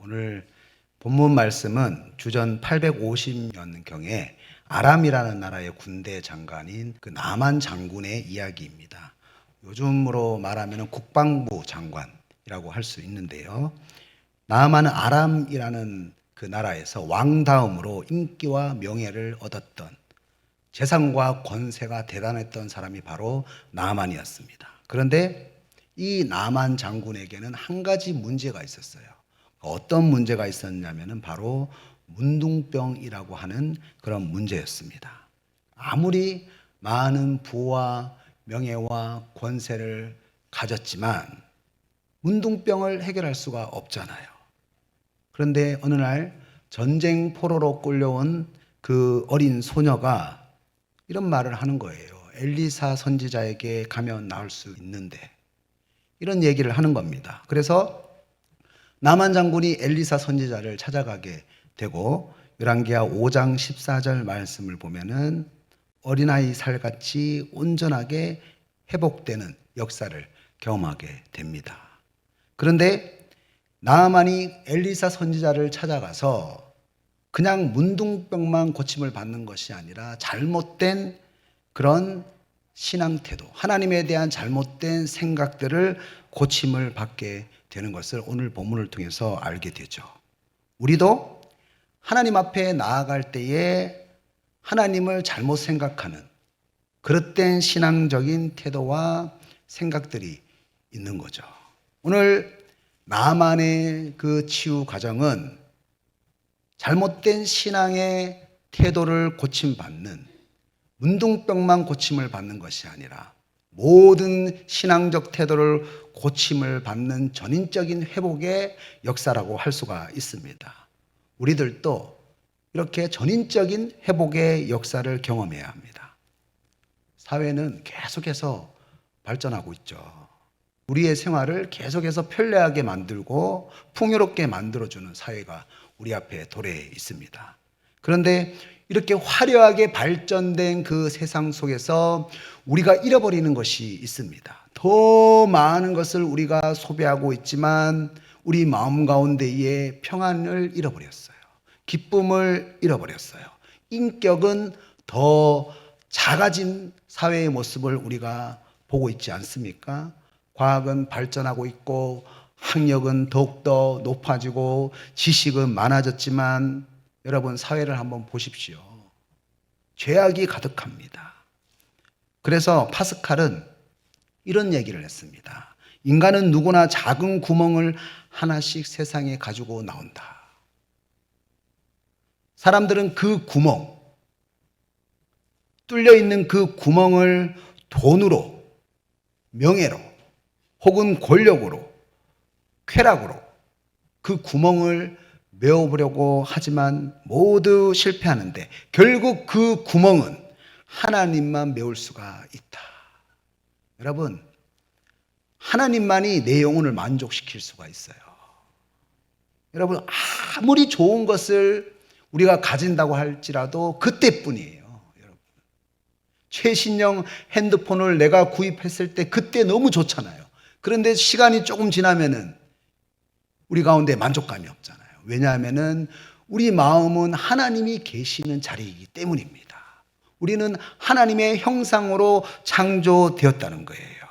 오늘 본문 말씀은 주전 850년경에 아람이라는 나라의 군대 장관인 그 나만 장군의 이야기입니다. 요즘으로 말하면 국방부 장관이라고 할 수 있는데요. 나만은 아람이라는 그 나라에서 왕 다음으로 인기와 명예를 얻었던, 재산과 권세가 대단했던 사람이 바로 나만이었습니다. 그런데 이 나만 장군에게는 한 가지 문제가 있었어요. 어떤 문제가 있었냐면은 바로 문둥병이라고 하는 그런 문제였습니다. 아무리 많은 부와 명예와 권세를 가졌지만 문둥병을 해결할 수가 없잖아요. 그런데 어느 날 전쟁 포로로 끌려온 그 어린 소녀가 이런 말을 하는 거예요. 엘리사 선지자에게 가면 나을 수 있는데, 이런 얘기를 하는 겁니다. 그래서 나만 장군이 엘리사 선지자를 찾아가게 되고 열왕기하 5장 14절 말씀을 보면은 어린아이 살같이 온전하게 회복되는 역사를 경험하게 됩니다. 그런데 나만이 엘리사 선지자를 찾아가서 그냥 문둥병만 고침을 받는 것이 아니라 잘못된 그런 신앙 태도, 하나님에 대한 잘못된 생각들을 고침을 받게 되는 것을 오늘 본문을 통해서 알게 되죠. 우리도 하나님 앞에 나아갈 때에 하나님을 잘못 생각하는 그릇된 신앙적인 태도와 생각들이 있는 거죠. 오늘 나만의 그 치유 과정은 잘못된 신앙의 태도를 고침받는, 문둥병만 고침을 받는 것이 아니라 모든 신앙적 태도를 고침을 받는 전인적인 회복의 역사라고 할 수가 있습니다. 우리들도 이렇게 전인적인 회복의 역사를 경험해야 합니다. 사회는 계속해서 발전하고 있죠. 우리의 생활을 계속해서 편리하게 만들고 풍요롭게 만들어주는 사회가 우리 앞에 도래해 있습니다. 그런데 이렇게 화려하게 발전된 그 세상 속에서 우리가 잃어버리는 것이 있습니다. 더 많은 것을 우리가 소비하고 있지만 우리 마음 가운데의 평안을 잃어버렸어요. 기쁨을 잃어버렸어요. 인격은 더 작아진 사회의 모습을 우리가 보고 있지 않습니까? 과학은 발전하고 있고 학력은 더욱더 높아지고 지식은 많아졌지만 여러분, 사회를 한번 보십시오. 죄악이 가득합니다. 그래서 파스칼은 이런 얘기를 했습니다. 인간은 누구나 작은 구멍을 하나씩 세상에 가지고 나온다. 사람들은 그 구멍, 뚫려 있는 그 구멍을 돈으로, 명예로, 혹은 권력으로, 쾌락으로 그 구멍을 메워보려고 하지만 모두 실패하는데 결국 그 구멍은 하나님만 메울 수가 있다. 여러분, 하나님만이 내 영혼을 만족시킬 수가 있어요. 여러분, 아무리 좋은 것을 우리가 가진다고 할지라도 그때뿐이에요. 여러분, 최신형 핸드폰을 내가 구입했을 때 그때 너무 좋잖아요. 그런데 시간이 조금 지나면은 우리 가운데 만족감이 없잖아요. 왜냐하면은 우리 마음은 하나님이 계시는 자리이기 때문입니다. 우리는 하나님의 형상으로 창조되었다는 거예요.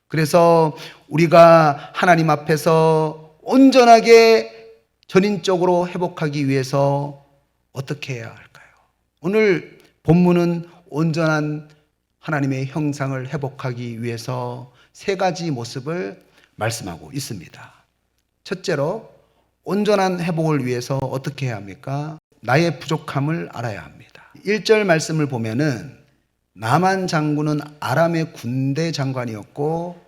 그래서 우리가 하나님 앞에서 온전하게 전인적으로 회복하기 위해서 어떻게 해야 할까요? 오늘 본문은 온전한 하나님의 형상을 회복하기 위해서 세 가지 모습을 말씀하고 있습니다. 첫째로, 온전한 회복을 위해서 어떻게 해야 합니까? 나의 부족함을 알아야 합니다. 1절 말씀을 보면은 나만 장군은 아람의 군대 장관이었고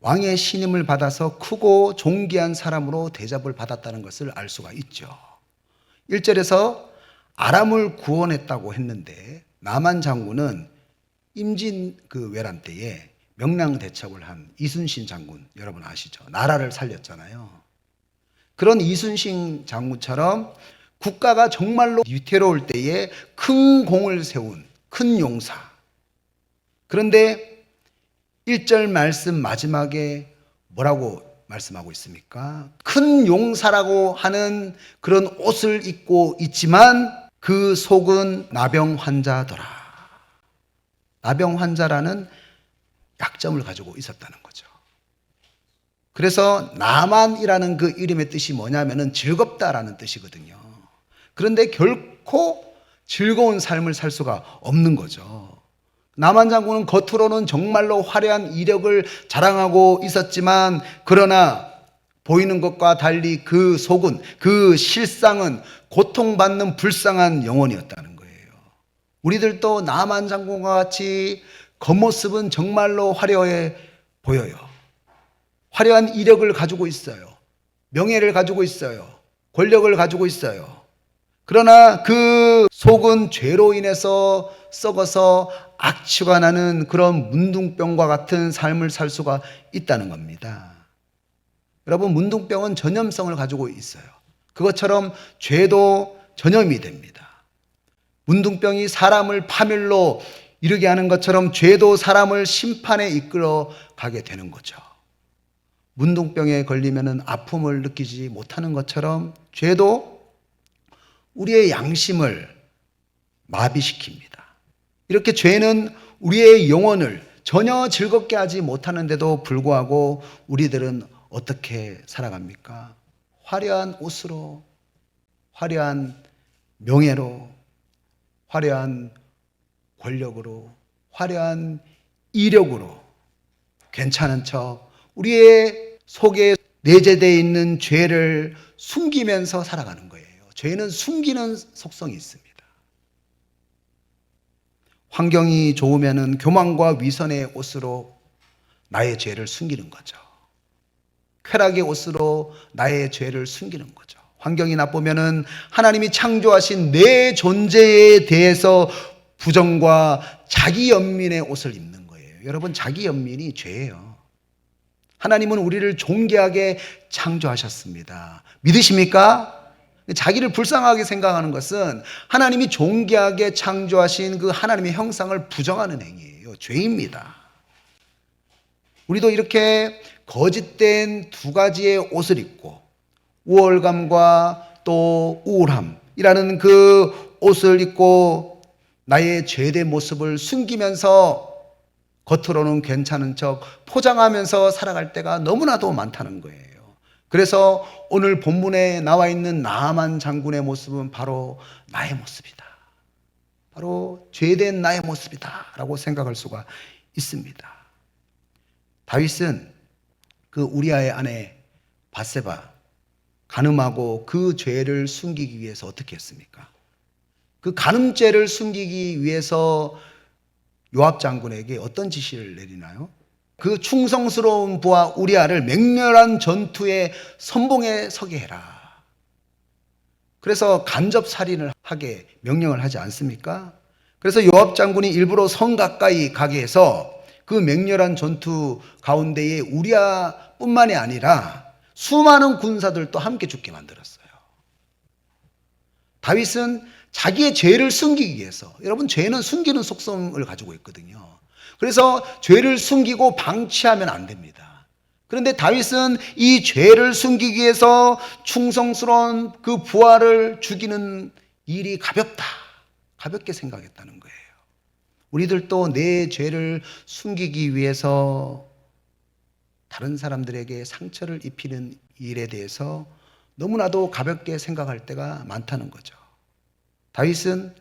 왕의 신임을 받아서 크고 존귀한 사람으로 대접을 받았다는 것을 알 수가 있죠. 1절에서 아람을 구원했다고 했는데 나만 장군은 임진 그 외란 때에 명량대첩을 한 이순신 장군, 여러분 아시죠? 나라를 살렸잖아요. 그런 이순신 장군처럼 국가가 정말로 위태로울 때에 큰 공을 세운 큰 용사. 그런데 1절 말씀 마지막에 뭐라고 말씀하고 있습니까? 큰 용사라고 하는 그런 옷을 입고 있지만 그 속은 나병 환자더라. 나병 환자라는 약점을 가지고 있었다는 거죠. 그래서 나만이라는 그 이름의 뜻이 뭐냐면은 즐겁다라는 뜻이거든요. 그런데 결코 즐거운 삶을 살 수가 없는 거죠. 나만 장군은 겉으로는 정말로 화려한 이력을 자랑하고 있었지만 그러나 보이는 것과 달리 그 속은, 그 실상은 고통받는 불쌍한 영혼이었다는 거예요. 우리들도 나만 장군과 같이 겉모습은 정말로 화려해 보여요. 화려한 이력을 가지고 있어요. 명예를 가지고 있어요. 권력을 가지고 있어요. 그러나 그 속은 죄로 인해서 썩어서 악취가 나는 그런 문둥병과 같은 삶을 살 수가 있다는 겁니다. 여러분, 문둥병은 전염성을 가지고 있어요. 그것처럼 죄도 전염이 됩니다. 문둥병이 사람을 파멸로 이르게 하는 것처럼 죄도 사람을 심판에 이끌어 가게 되는 거죠. 문둥병에 걸리면 아픔을 느끼지 못하는 것처럼 죄도 우리의 양심을 마비시킵니다. 이렇게 죄는 우리의 영혼을 전혀 즐겁게 하지 못하는데도 불구하고 우리들은 어떻게 살아갑니까? 화려한 옷으로, 화려한 명예로, 화려한 권력으로, 화려한 이력으로 괜찮은 척 우리의 속에 내재되어 있는 죄를 숨기면서 살아가는 거예요. 죄는 숨기는 속성이 있습니다. 환경이 좋으면 교만과 위선의 옷으로 나의 죄를 숨기는 거죠. 쾌락의 옷으로 나의 죄를 숨기는 거죠. 환경이 나쁘면 하나님이 창조하신 내 존재에 대해서 부정과 자기 연민의 옷을 입는 거예요. 여러분, 자기 연민이 죄예요. 하나님은 우리를 존귀하게 창조하셨습니다. 믿으십니까? 자기를 불쌍하게 생각하는 것은 하나님이 존귀하게 창조하신 그 하나님의 형상을 부정하는 행위예요. 죄입니다. 우리도 이렇게 거짓된 두 가지의 옷을 입고 우월감과 또 우울함이라는 그 옷을 입고 나의 죄된 모습을 숨기면서 겉으로는 괜찮은 척 포장하면서 살아갈 때가 너무나도 많다는 거예요. 그래서 오늘 본문에 나와 있는 나아만 장군의 모습은 바로 나의 모습이다. 바로 죄된 나의 모습이다 라고 생각할 수가 있습니다. 다윗은 그 우리아의 아내 밧세바 간음하고 그 죄를 숨기기 위해서 어떻게 했습니까? 그 간음죄를 숨기기 위해서 요압 장군에게 어떤 지시를 내리나요? 그 충성스러운 부하 우리아를 맹렬한 전투의 선봉에 서게 해라. 그래서 간접 살인을 하게 명령을 하지 않습니까? 그래서 요압 장군이 일부러 성 가까이 가게 해서 그 맹렬한 전투 가운데에 우리아뿐만이 아니라 수많은 군사들도 함께 죽게 만들었어요. 다윗은 자기의 죄를 숨기기 위해서, 여러분, 죄는 숨기는 속성을 가지고 있거든요. 그래서 죄를 숨기고 방치하면 안 됩니다. 그런데 다윗은 이 죄를 숨기기 위해서 충성스러운 그 부하를 죽이는 일이 가볍게 생각했다는 거예요. 우리들도 내 죄를 숨기기 위해서 다른 사람들에게 상처를 입히는 일에 대해서 너무나도 가볍게 생각할 때가 많다는 거죠. 다윗은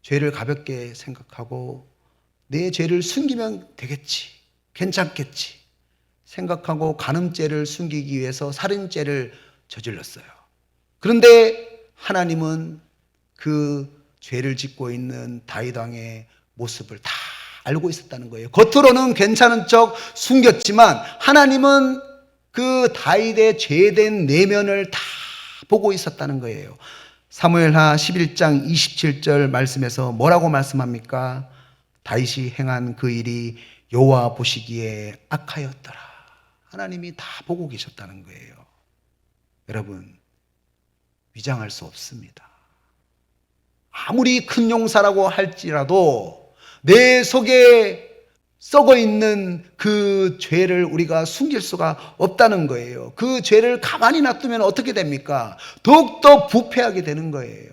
죄를 가볍게 생각하고 내 죄를 숨기면 되겠지, 괜찮겠지 생각하고 간음죄를 숨기기 위해서 살인죄를 저질렀어요. 그런데 하나님은 그 죄를 짓고 있는 다윗 왕의 모습을 다 알고 있었다는 거예요. 겉으로는 괜찮은 척 숨겼지만 하나님은 그 다윗의 죄된 내면을 다 보고 있었다는 거예요. 사무엘하 11장 27절 말씀에서 뭐라고 말씀합니까? 다윗이 행한 그 일이 여호와 보시기에 악하였더라. 하나님이 다 보고 계셨다는 거예요. 여러분, 위장할 수 없습니다. 아무리 큰 용사라고 할지라도 내 속에 썩어 있는 그 죄를 우리가 숨길 수가 없다는 거예요. 그 죄를 가만히 놔두면 어떻게 됩니까? 더욱더 부패하게 되는 거예요.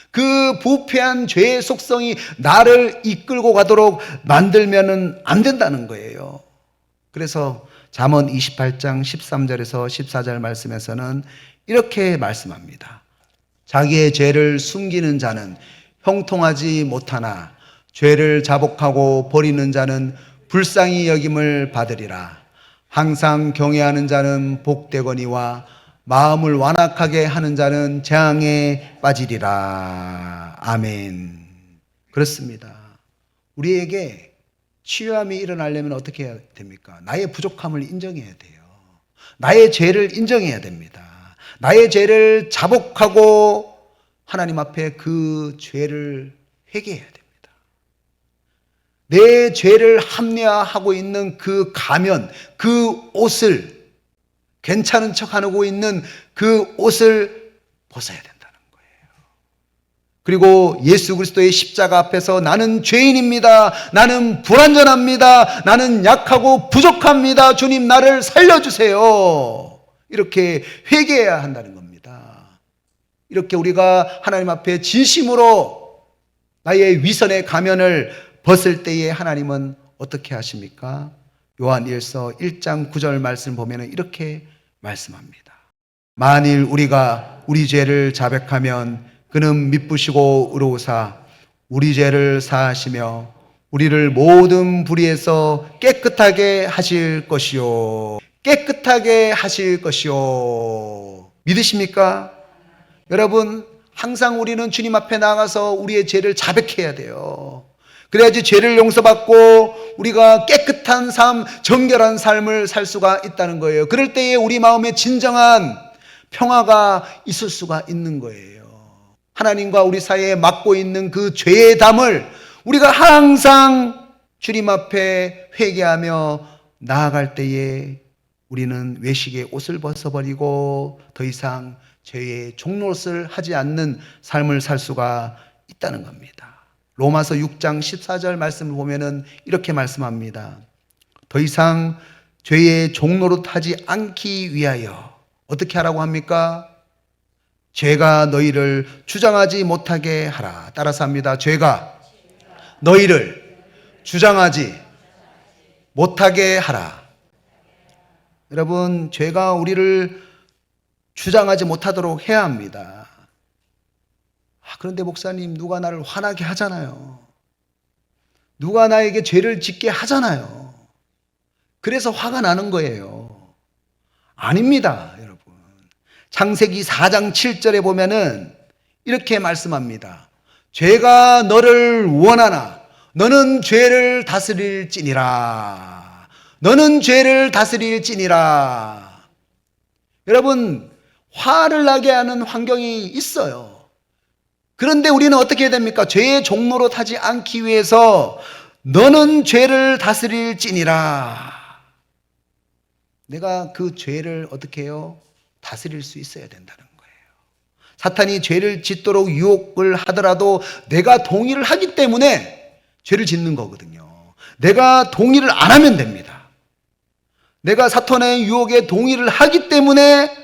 그 부패한 죄의 속성이 나를 이끌고 가도록 만들면은 안 된다는 거예요. 그래서 잠언 28장 13절에서 14절 말씀에서는 이렇게 말씀합니다. 자기의 죄를 숨기는 자는 형통하지 못하나 죄를 자복하고 버리는 자는 불쌍히 여김을 받으리라. 항상 경외하는 자는 복되거니와 마음을 완악하게 하는 자는 재앙에 빠지리라. 아멘. 그렇습니다. 우리에게 치유함이 일어나려면 어떻게 해야 됩니까? 나의 부족함을 인정해야 돼요. 나의 죄를 인정해야 됩니다. 나의 죄를 자복하고 하나님 앞에 그 죄를 회개해야 됩니다. 내 죄를 합리화하고 있는 그 가면, 그 옷을, 괜찮은 척 하고 있는 그 옷을 벗어야 된다는 거예요. 그리고 예수 그리스도의 십자가 앞에서 나는 죄인입니다. 나는 불완전합니다. 나는 약하고 부족합니다. 주님 나를 살려주세요. 이렇게 회개해야 한다는 겁니다. 이렇게 우리가 하나님 앞에 진심으로 나의 위선의 가면을 벗을 때에 하나님은 어떻게 하십니까? 요한 1서 1장 9절 말씀 보면 이렇게 말씀합니다. 만일 우리가 우리 죄를 자백하면 그는 미쁘시고 의로우사 우리 죄를 사하시며 우리를 모든 불의에서 깨끗하게 하실 것이요. 깨끗하게 하실 것이요. 믿으십니까? 여러분, 항상 우리는 주님 앞에 나가서 우리의 죄를 자백해야 돼요. 그래야지 죄를 용서받고 우리가 깨끗한 삶, 정결한 삶을 살 수가 있다는 거예요. 그럴 때에 우리 마음에 진정한 평화가 있을 수가 있는 거예요. 하나님과 우리 사이에 막고 있는 그 죄의 담을 우리가 항상 주님 앞에 회개하며 나아갈 때에 우리는 외식의 옷을 벗어버리고 더 이상 죄의 종노릇을 하지 않는 삶을 살 수가 있다는 겁니다. 로마서 6장 14절 말씀을 보면은 이렇게 말씀합니다. 더 이상 죄의 종노릇하지 않기 위하여 어떻게 하라고 합니까? 죄가 너희를 주장하지 못하게 하라. 따라서 합니다. 죄가 너희를 주장하지 못하게 하라. 여러분, 죄가 우리를 주장하지 못하도록 해야 합니다. 그런데 목사님, 누가 나를 화나게 하잖아요. 누가 나에게 죄를 짓게 하잖아요. 그래서 화가 나는 거예요. 아닙니다, 여러분. 창세기 4장 7절에 보면은 이렇게 말씀합니다. 죄가 너를 원하나 너는 죄를 다스릴지니라. 너는 죄를 다스릴지니라. 여러분, 화를 나게 하는 환경이 있어요. 그런데 우리는 어떻게 해야 됩니까? 죄의 종로로 타지 않기 위해서 너는 죄를 다스릴지니라. 내가 그 죄를 어떻게 해요? 다스릴 수 있어야 된다는 거예요. 사탄이 죄를 짓도록 유혹을 하더라도 내가 동의를 하기 때문에 죄를 짓는 거거든요. 내가 동의를 안 하면 됩니다. 내가 사탄의 유혹에 동의를 하기 때문에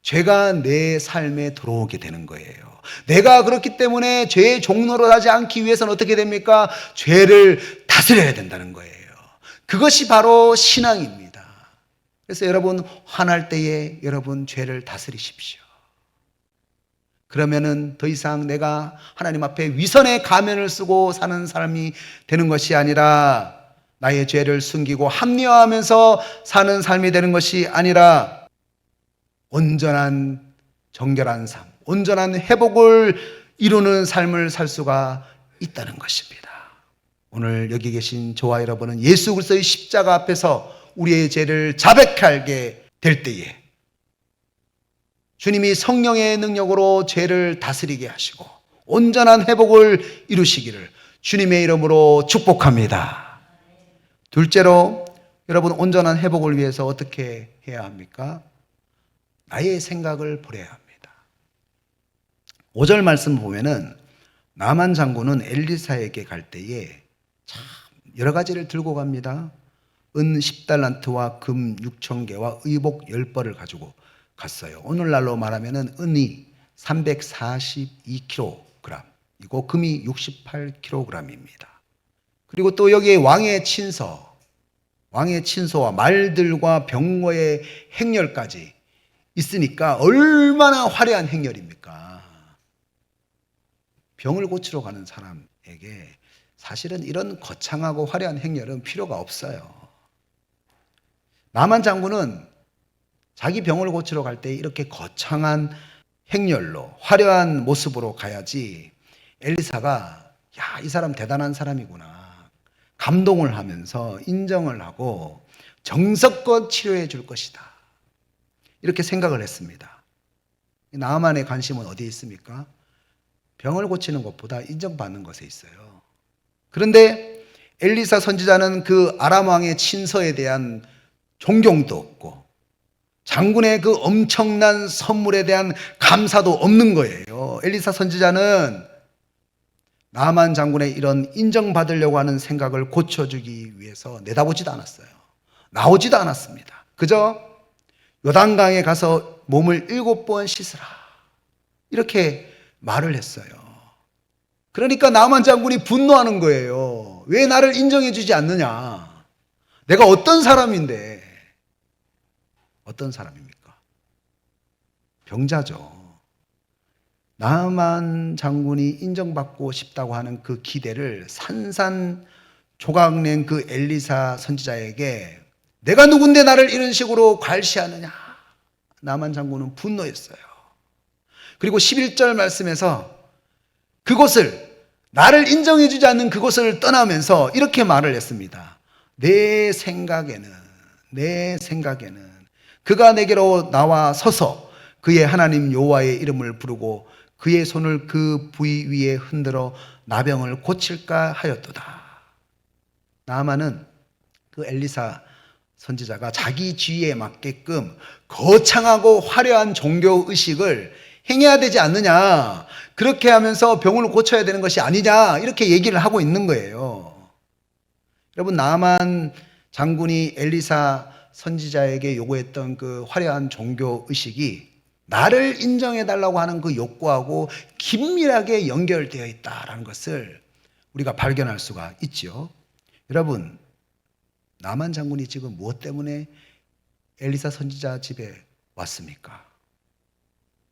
죄가 내 삶에 들어오게 되는 거예요. 내가 그렇기 때문에 죄의 종로로 하지 않기 위해서는 어떻게 됩니까? 죄를 다스려야 된다는 거예요. 그것이 바로 신앙입니다. 그래서 여러분, 화날 때에 여러분 죄를 다스리십시오. 그러면은 더 이상 내가 하나님 앞에 위선의 가면을 쓰고 사는 사람이 되는 것이 아니라 나의 죄를 숨기고 합리화하면서 사는 삶이 되는 것이 아니라 온전한 정결한 삶, 온전한 회복을 이루는 삶을 살 수가 있다는 것입니다. 오늘 여기 계신 저와 여러분은 예수 그리스도의 십자가 앞에서 우리의 죄를 자백하게 될 때에 주님이 성령의 능력으로 죄를 다스리게 하시고 온전한 회복을 이루시기를 주님의 이름으로 축복합니다. 둘째로, 여러분, 온전한 회복을 위해서 어떻게 해야 합니까? 나의 생각을 버려야 합니다. 5절 말씀 보면은 나만 장군은 엘리사에게 갈 때에 참 여러 가지를 들고 갑니다. 은 10달란트와 금 6,000개와 의복 10벌을 가지고 갔어요. 오늘날로 말하면 은이 342kg, 이고 금이 68kg입니다. 그리고 또 여기에 왕의 친서와 말들과 병거의 행렬까지 있으니까 얼마나 화려한 행렬입니까? 병을 고치러 가는 사람에게 사실은 이런 거창하고 화려한 행렬은 필요가 없어요. 나만 장군은 자기 병을 고치러 갈 때 이렇게 거창한 행렬로 화려한 모습으로 가야지 엘리사가 야, 이 사람 대단한 사람이구나 감동을 하면서 인정을 하고 정성껏 치료해 줄 것이다 이렇게 생각을 했습니다. 나아만의 관심은 어디에 있습니까? 병을 고치는 것보다 인정받는 것에 있어요. 그런데 엘리사 선지자는 그 아람 왕의 친서에 대한 존경도 없고 장군의 그 엄청난 선물에 대한 감사도 없는 거예요. 엘리사 선지자는 나만 장군의 이런 인정받으려고 하는 생각을 고쳐주기 위해서 내다보지도 않았어요. 나오지도 않았습니다. 그저 요단강에 가서 몸을 7번 씻으라 이렇게 말을 했어요. 그러니까 나만 장군이 분노하는 거예요. 왜 나를 인정해 주지 않느냐? 내가 어떤 사람인데? 어떤 사람입니까? 병자죠. 나만 장군이 인정받고 싶다고 하는 그 기대를 산산조각낸 그 엘리사 선지자에게 내가 누군데 나를 이런 식으로 괄시하느냐? 나만 장군은 분노했어요. 그리고 11절 말씀에서 그곳을 나를 인정해 주지 않는 그곳을 떠나면서 이렇게 말을 했습니다. 내 생각에는 그가 내게로 나와 서서 그의 하나님 여호와의 이름을 부르고 그의 손을 그 부위 위에 흔들어 나병을 고칠까 하였도다. 나아만은 그 엘리사 선지자가 자기 지위에 맞게끔 거창하고 화려한 종교 의식을 행해야 되지 않느냐, 그렇게 하면서 병을 고쳐야 되는 것이 아니냐, 이렇게 얘기를 하고 있는 거예요. 여러분, 나아만 장군이 엘리사 선지자에게 요구했던 그 화려한 종교 의식이 나를 인정해 달라고 하는 그 욕구하고 긴밀하게 연결되어 있다라는 것을 우리가 발견할 수가 있죠. 여러분, 나만 장군이 지금 무엇 때문에 엘리사 선지자 집에 왔습니까?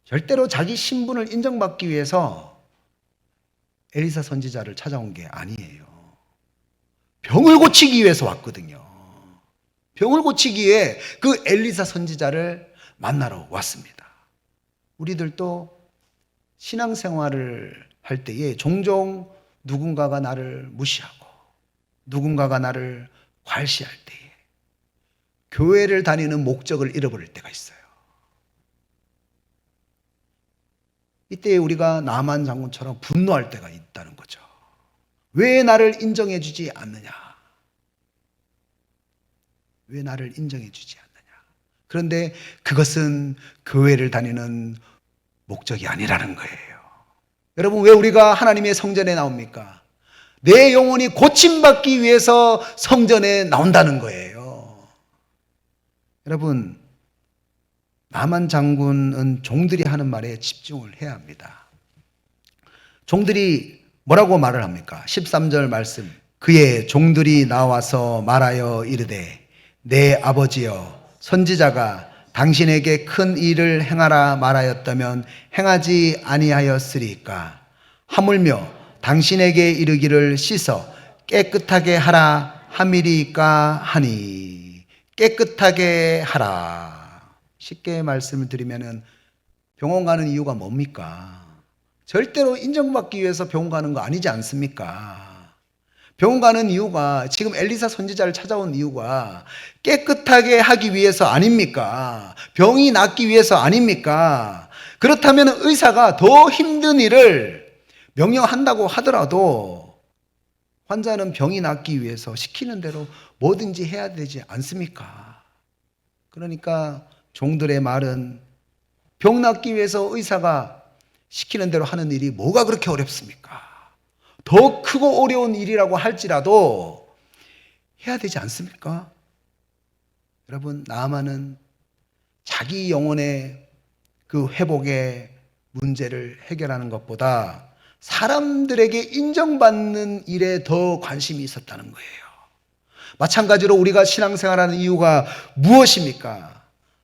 절대로 자기 신분을 인정받기 위해서 엘리사 선지자를 찾아온 게 아니에요. 병을 고치기 위해서 왔거든요. 병을 고치기 위해 그 엘리사 선지자를 만나러 왔습니다. 우리들도 신앙생활을 할 때에 종종 누군가가 나를 무시하고 누군가가 나를 괄시할 때에 교회를 다니는 목적을 잃어버릴 때가 있어요. 이때 우리가 나만 장군처럼 분노할 때가 있다는 거죠. 왜 나를 인정해 주지 않느냐? 왜 나를 인정해 주지 않느냐? 그런데 그것은 교회를 다니는 목적이 아니라는 거예요. 여러분, 왜 우리가 하나님의 성전에 나옵니까? 내 영혼이 고침받기 위해서 성전에 나온다는 거예요. 여러분, 나만 장군은 종들이 하는 말에 집중을 해야 합니다. 종들이 뭐라고 말을 합니까? 13절 말씀. 그의 종들이 나와서 말하여 이르되 내 아버지여 선지자가 당신에게 큰 일을 행하라 말하였다면 행하지 아니하였으리까? 하물며 당신에게 이르기를 씻어 깨끗하게 하라 함이리까 하니. 깨끗하게 하라. 쉽게 말씀을 드리면은 병원 가는 이유가 뭡니까? 절대로 인정받기 위해서 병원 가는 거 아니지 않습니까? 병원 가는 이유가, 지금 엘리사 선지자를 찾아온 이유가 깨끗하게 하기 위해서 아닙니까? 병이 낫기 위해서 아닙니까? 그렇다면 의사가 더 힘든 일을 명령한다고 하더라도 환자는 병이 낫기 위해서 시키는 대로 뭐든지 해야 되지 않습니까? 그러니까 종들의 말은 병 낫기 위해서 의사가 시키는 대로 하는 일이 뭐가 그렇게 어렵습니까? 더 크고 어려운 일이라고 할지라도 해야 되지 않습니까? 여러분, 나아만은 자기 영혼의 그 회복의 문제를 해결하는 것보다 사람들에게 인정받는 일에 더 관심이 있었다는 거예요. 마찬가지로 우리가 신앙생활하는 이유가 무엇입니까?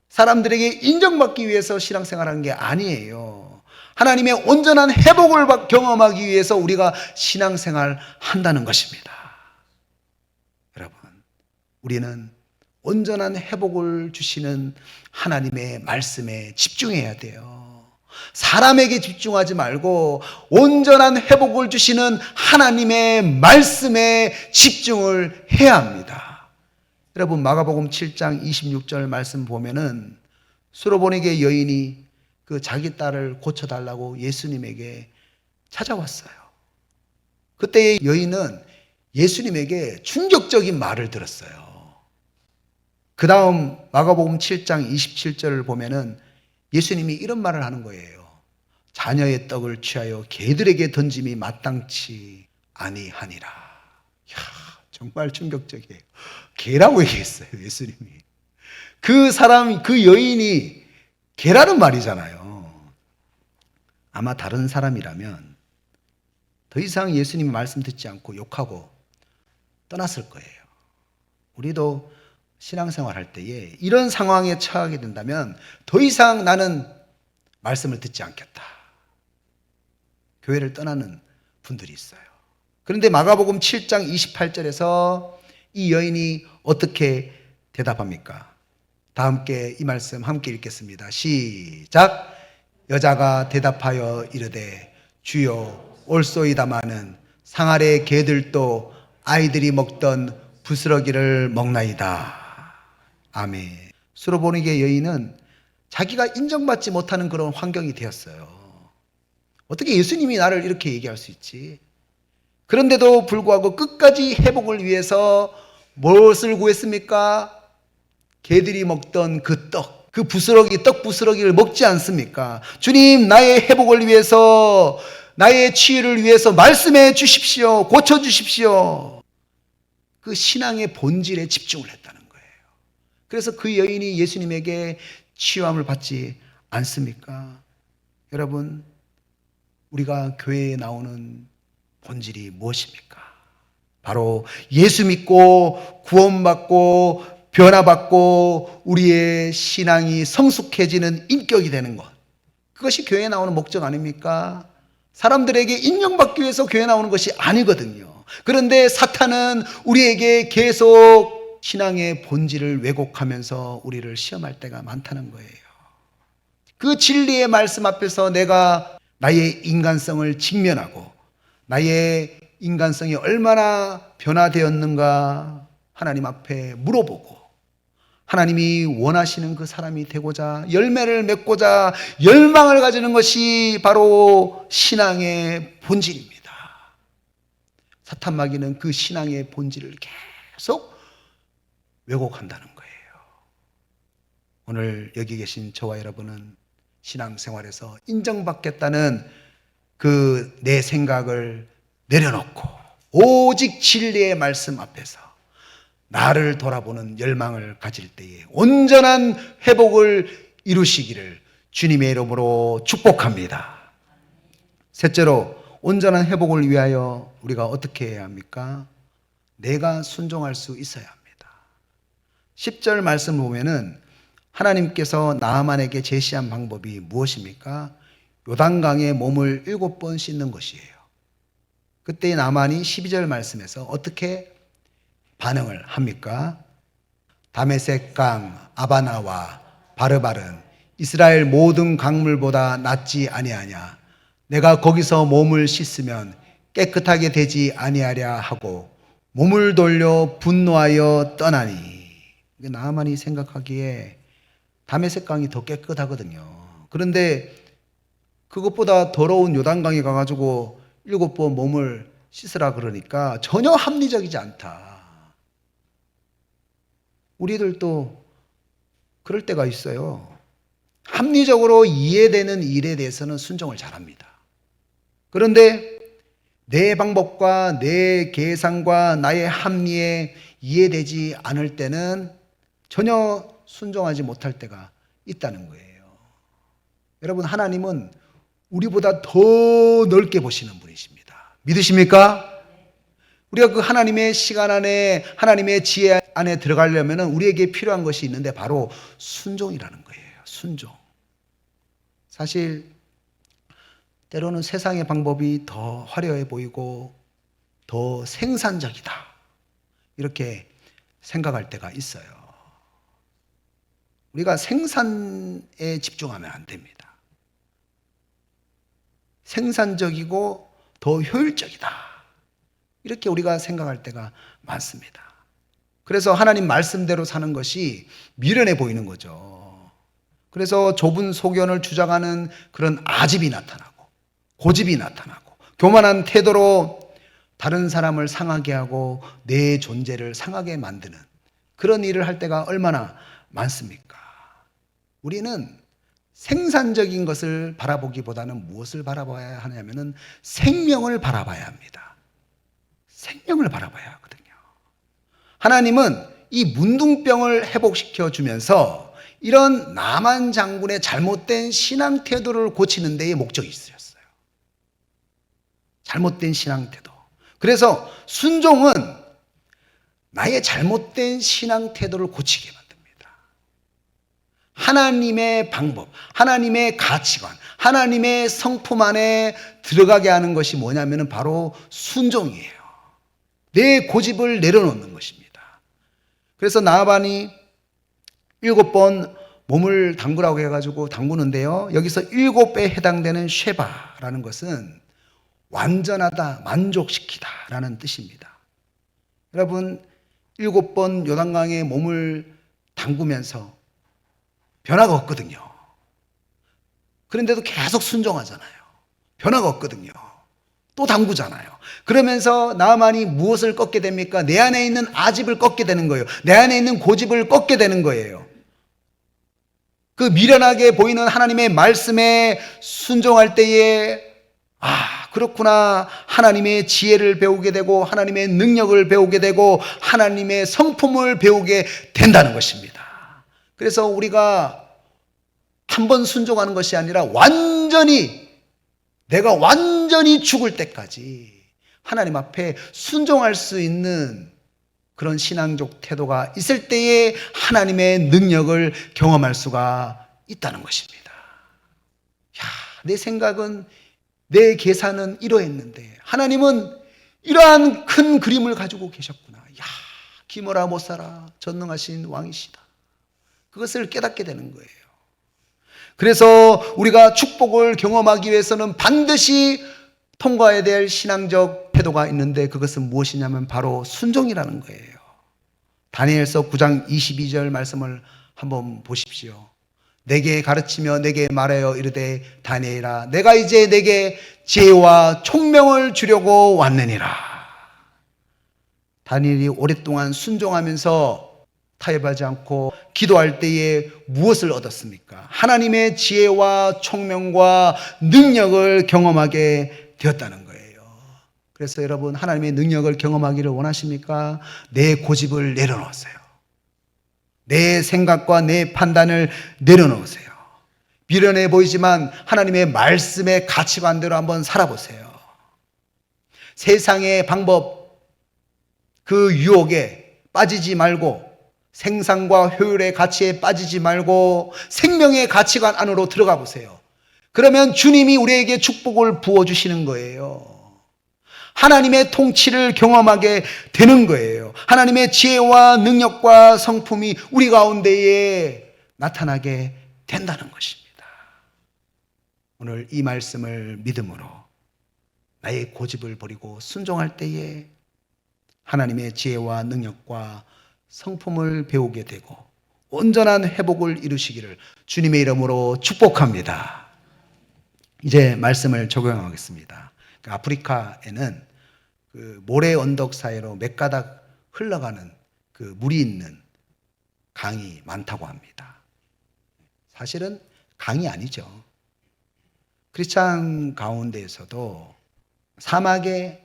사람들에게 인정받기 위해서 신앙생활하는 게 아니에요. 하나님의 온전한 회복을 경험하기 위해서 우리가 신앙생활 한다는 것입니다. 여러분, 우리는 온전한 회복을 주시는 하나님의 말씀에 집중해야 돼요. 사람에게 집중하지 말고 온전한 회복을 주시는 하나님의 말씀에 집중을 해야 합니다. 여러분, 마가복음 7장 26절 말씀 보면은 수로보니게 여인이 그 자기 딸을 고쳐달라고 예수님에게 찾아왔어요. 그때의 여인은 예수님에게 충격적인 말을 들었어요. 그 다음 마가복음 7장 27절을 보면은 예수님이 이런 말을 하는 거예요. 자녀의 떡을 취하여 개들에게 던짐이 마땅치 아니하니라. 이야, 정말 충격적이에요. 개라고 얘기했어요, 예수님이. 그 사람, 그 여인이 개라는 말이잖아요. 아마 다른 사람이라면 더 이상 예수님 말씀 듣지 않고 욕하고 떠났을 거예요. 우리도 신앙생활 할 때에 이런 상황에 처하게 된다면 더 이상 나는 말씀을 듣지 않겠다. 교회를 떠나는 분들이 있어요. 그런데 마가복음 7장 28절에서 이 여인이 어떻게 대답합니까? 다 함께 이 말씀 함께 읽겠습니다. 시작. 여자가 대답하여 이르되 주여 올소이다마는 상 아래 개들도 아이들이 먹던 부스러기를 먹나이다. 아멘. 수로보니게 여인은 자기가 인정받지 못하는 그런 환경이 되었어요. 어떻게 예수님이 나를 이렇게 얘기할 수 있지? 그런데도 불구하고 끝까지 회복을 위해서 무엇을 구했습니까? 개들이 먹던 그 떡, 그 부스러기, 떡 부스러기를 먹지 않습니까? 주님, 나의 회복을 위해서, 나의 치유를 위해서 말씀해 주십시오. 고쳐 주십시오. 그 신앙의 본질에 집중을 했다는 거예요. 그래서 그 여인이 예수님에게 치유함을 받지 않습니까? 여러분, 우리가 교회에 나오는 본질이 무엇입니까? 바로 예수 믿고 구원받고 변화받고 우리의 신앙이 성숙해지는 인격이 되는 것. 그것이 교회에 나오는 목적 아닙니까? 사람들에게 인정받기 위해서 교회에 나오는 것이 아니거든요. 그런데 사탄은 우리에게 계속 신앙의 본질을 왜곡하면서 우리를 시험할 때가 많다는 거예요. 그 진리의 말씀 앞에서 내가 나의 인간성을 직면하고 나의 인간성이 얼마나 변화되었는가 하나님 앞에 물어보고 하나님이 원하시는 그 사람이 되고자 열매를 맺고자 열망을 가지는 것이 바로 신앙의 본질입니다. 사탄 마귀는 그 신앙의 본질을 계속 왜곡한다는 거예요. 오늘 여기 계신 저와 여러분은 신앙생활에서 인정받겠다는 그 내 생각을 내려놓고 오직 진리의 말씀 앞에서 나를 돌아보는 열망을 가질 때에 온전한 회복을 이루시기를 주님의 이름으로 축복합니다. 셋째로, 온전한 회복을 위하여 우리가 어떻게 해야 합니까? 내가 순종할 수 있어야 합니다. 10절 말씀 보면은 하나님께서 나아만에게 제시한 방법이 무엇입니까? 요단강에 몸을 7번 씻는 것이에요. 그때 나만이 12절 말씀에서 어떻게 반응을 합니까? 다메섹강 아바나와 바르바른 이스라엘 모든 강물보다 낫지 아니하냐? 내가 거기서 몸을 씻으면 깨끗하게 되지 아니하랴 하고 몸을 돌려 분노하여 떠나니. 나아만이 생각하기에 다메섹강이 더 깨끗하거든요. 그런데 그것보다 더러운 요단강에 가가지고 7번 몸을 씻으라 그러니까 전혀 합리적이지 않다. 우리들도 그럴 때가 있어요. 합리적으로 이해되는 일에 대해서는 순종을 잘합니다. 그런데 내 방법과 내 계산과 나의 합리에 이해되지 않을 때는 전혀 순종하지 못할 때가 있다는 거예요. 여러분, 하나님은 우리보다 더 넓게 보시는 분이십니다. 믿으십니까? 우리가 그 하나님의 시간 안에, 하나님의 지혜 안에 들어가려면 우리에게 필요한 것이 있는데 바로 순종이라는 거예요. 순종. 사실 때로는 세상의 방법이 더 화려해 보이고 더 생산적이다, 이렇게 생각할 때가 있어요. 우리가 생산에 집중하면 안 됩니다. 생산적이고 더 효율적이다, 이렇게 우리가 생각할 때가 많습니다. 그래서 하나님 말씀대로 사는 것이 미련해 보이는 거죠. 그래서 좁은 소견을 주장하는 그런 아집이 나타나고 고집이 나타나고 교만한 태도로 다른 사람을 상하게 하고 내 존재를 상하게 만드는 그런 일을 할 때가 얼마나 많습니까? 우리는 생산적인 것을 바라보기보다는 무엇을 바라봐야 하냐면은 생명을 바라봐야 합니다. 생명을 바라봐야 하거든요. 하나님은 이 문둥병을 회복시켜 주면서 이런 나만 장군의 잘못된 신앙 태도를 고치는 데에 목적이 있었어요. 잘못된 신앙 태도. 그래서 순종은 나의 잘못된 신앙 태도를 고치게 만듭니다. 하나님의 방법, 하나님의 가치관, 하나님의 성품 안에 들어가게 하는 것이 뭐냐면 바로 순종이에요. 내 고집을 내려놓는 것입니다. 그래서 나아반이 7번 몸을 담그라고 해가지고 담그는데요, 여기서 7배에 해당되는 쉐바라는 것은 완전하다, 만족시키다 라는 뜻입니다. 여러분, 7번 요단강에 몸을 담그면서 변화가 없거든요. 그런데도 계속 순종하잖아요. 변화가 없거든요. 또 담그잖아요. 그러면서 나아만이 무엇을 꺾게 됩니까? 내 안에 있는 아집을 꺾게 되는 거예요. 내 안에 있는 고집을 꺾게 되는 거예요. 그 미련하게 보이는 하나님의 말씀에 순종할 때에 그렇구나, 하나님의 지혜를 배우게 되고 하나님의 능력을 배우게 되고 하나님의 성품을 배우게 된다는 것입니다. 그래서 우리가 한 번 순종하는 것이 아니라 내가 완전히 죽을 때까지 하나님 앞에 순종할 수 있는 그런 신앙적 태도가 있을 때에 하나님의 능력을 경험할 수가 있다는 것입니다. 내 생각은, 내 계산은 이러했는데 하나님은 이러한 큰 그림을 가지고 계셨구나. 기모라 못 살아 전능하신 왕이시다. 그것을 깨닫게 되는 거예요. 그래서 우리가 축복을 경험하기 위해서는 반드시 통과해야 될 신앙적 태도가 있는데 그것은 무엇이냐면 바로 순종이라는 거예요. 다니엘서 9장 22절 말씀을 한번 보십시오. 내게 가르치며 내게 말하여 이르되 다니엘아, 내가 이제 내게 지혜와 총명을 주려고 왔느니라. 다니엘이 오랫동안 순종하면서 타협하지 않고 기도할 때에 무엇을 얻었습니까? 하나님의 지혜와 총명과 능력을 경험하게 되었다는 거예요. 그래서 여러분, 하나님의 능력을 경험하기를 원하십니까? 내 고집을 내려놓으세요. 내 생각과 내 판단을 내려놓으세요. 미련해 보이지만 하나님의 말씀의 가치관대로 한번 살아보세요. 세상의 방법, 그 유혹에 빠지지 말고 생산과 효율의 가치에 빠지지 말고 생명의 가치관 안으로 들어가 보세요. 그러면 주님이 우리에게 축복을 부어주시는 거예요. 하나님의 통치를 경험하게 되는 거예요. 하나님의 지혜와 능력과 성품이 우리 가운데에 나타나게 된다는 것입니다. 오늘 이 말씀을 믿음으로 나의 고집을 버리고 순종할 때에 하나님의 지혜와 능력과 성품을 배우게 되고 온전한 회복을 이루시기를 주님의 이름으로 축복합니다. 이제 말씀을 적용하겠습니다. 아프리카에는 그 모래 언덕 사이로 몇 가닥 흘러가는 그 물이 있는 강이 많다고 합니다. 사실은 강이 아니죠. 크리스찬 가운데에서도 사막의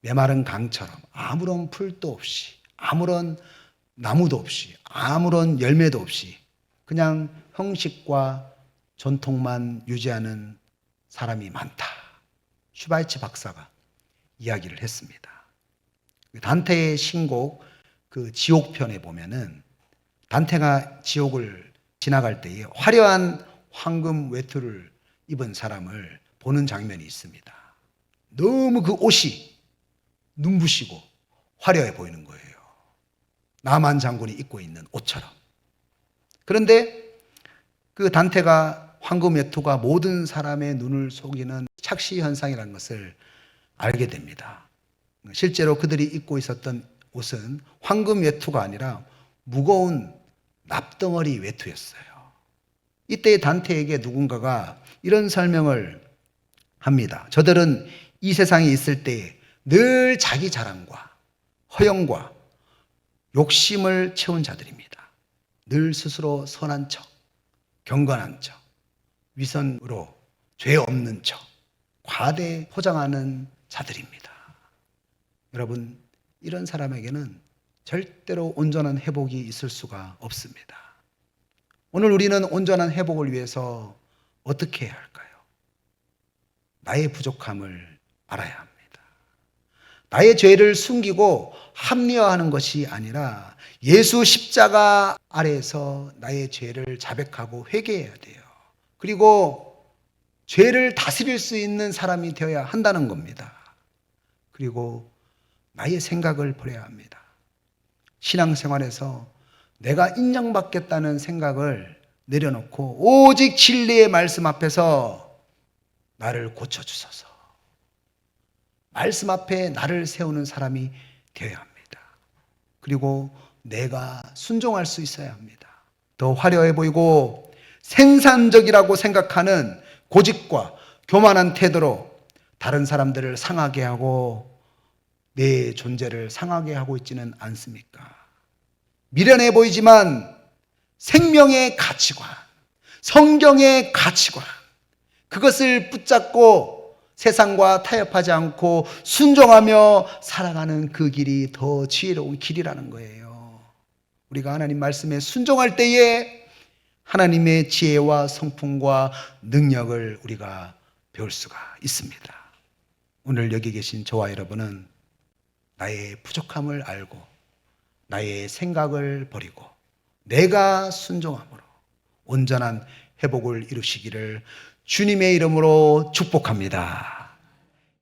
메마른 강처럼 아무런 풀도 없이 아무런 나무도 없이 아무런 열매도 없이 그냥 형식과 전통만 유지하는 사람이 많다. 슈바이츠 박사가 이야기를 했습니다. 단테의 신곡 그 지옥편에 보면은 단테가 지옥을 지나갈 때에 화려한 황금 외투를 입은 사람을 보는 장면이 있습니다. 너무 그 옷이 눈부시고 화려해 보이는 거예요. 나만 장군이 입고 있는 옷처럼. 그런데 그 단테가 황금 외투가 모든 사람의 눈을 속이는 착시 현상이라는 것을 알게 됩니다. 실제로 그들이 입고 있었던 옷은 황금 외투가 아니라 무거운 납덩어리 외투였어요. 이때 단테에게 누군가가 이런 설명을 합니다. 저들은 이 세상에 있을 때 늘 자기 자랑과 허영과 욕심을 채운 자들입니다. 늘 스스로 선한 척, 경건한 척, 위선으로 죄 없는 척, 과대 포장하는 자들입니다. 여러분, 이런 사람에게는 절대로 온전한 회복이 있을 수가 없습니다. 오늘 우리는 온전한 회복을 위해서 어떻게 해야 할까요? 나의 부족함을 알아야 합니다. 나의 죄를 숨기고 합리화하는 것이 아니라 예수 십자가 아래에서 나의 죄를 자백하고 회개해야 돼요. 그리고 죄를 다스릴 수 있는 사람이 되어야 한다는 겁니다. 그리고 나의 생각을 버려야 합니다. 신앙생활에서 내가 인정받겠다는 생각을 내려놓고 오직 진리의 말씀 앞에서 나를 고쳐주소서. 말씀 앞에 나를 세우는 사람이 되어야 합니다. 그리고 내가 순종할 수 있어야 합니다. 더 화려해 보이고 생산적이라고 생각하는 고집과 교만한 태도로 다른 사람들을 상하게 하고 내 존재를 상하게 하고 있지는 않습니까? 미련해 보이지만 생명의 가치관, 성경의 가치관, 그것을 붙잡고 세상과 타협하지 않고 순종하며 살아가는 그 길이 더 지혜로운 길이라는 거예요. 우리가 하나님 말씀에 순종할 때에 하나님의 지혜와 성품과 능력을 우리가 배울 수가 있습니다. 오늘 여기 계신 저와 여러분은 나의 부족함을 알고 나의 생각을 버리고 내가 순종함으로 온전한 회복을 이루시기를 주님의 이름으로 축복합니다.